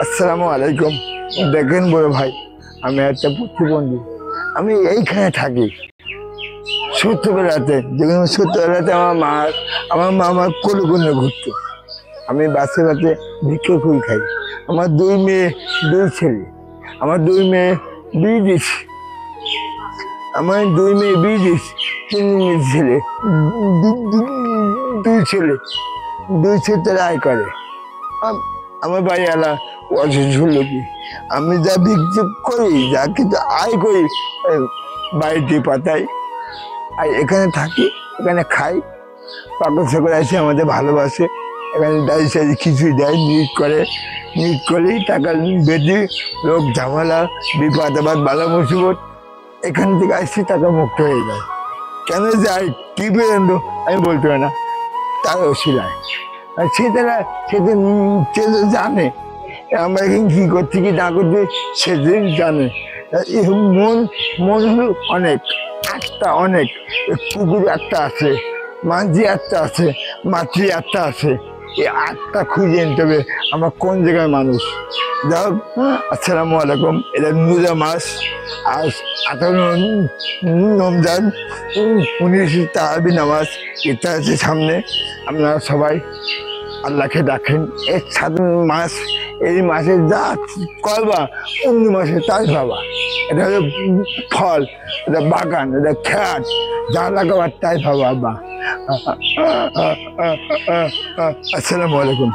আসসালামু আলাইকুম। দেখেন বড় ভাই, আমি একটা প্রতিবন্ধী, আমি এইখানে থাকি। ছোট্টবেলাতে যখন ছোট্টবেলাতে আমার মা আমার কোলে কোলে ঘুরতো। আমি বাসে বাসে ভিক্ষে করে খাই। আমার 2 মেয়ে 2 ছেলে। আমার 2 মেয়ে বিয়ে দিয়েছি। আমার 2 মেয়ে বিয়ে দিয়েছি, 3 ছেলে, 2 ছেলে, 2 ছেলে আয় করে। আমার বাড়ি আলা অসুস্থ লোকই, আমি যা বিক্রি করি, যা কিন্তু আয় করি বাড়িতে পাতাই। আর এখানে থাকি, এখানে খাই। পাকড় সাকর আছে, আমাদের ভালোবাসে। এখানে দাঁড়িয়ে সাইডে কিছুই দেয়, নিট করেই টাকা বেঁধে লোক ঝামেলা বিপদ আবাদ বালা মুসিবত এখান থেকে আসছি, টাকা মুক্ত হয়ে যায়। কেন যায় কি পর্যন্ত আমি বলতে পারি না, তার অশিলায় সেটা জানে আমরা এখানে কি করছি কি না করছি, সেদিন জানে। মন হলো অনেক, আত্মা অনেক। কুকুর আত্মা আছে, মাঝি আত্মা আছে, মাতৃ আত্মা আছে। এই আত্মা খুঁজে নিতে হবে আমরা কোন জায়গায় মানুষ। যাই হোক, আসসালামু আলাইকুম। এটা নুজা মাস, আর 18 রমজান, 19 তারাবি নামাজ, এটা আছে সামনে। আপনারা সবাই আল্লাহকে ডাকেন। এই সাধারণ মাস, এই মাসে যা করবা অন্য মাসে তাই পাবা। এটা হলো ফল, এটা বাগান, এটা খেত, যা লাগাবার তাই পাবা। আসসালামু আলাইকুম।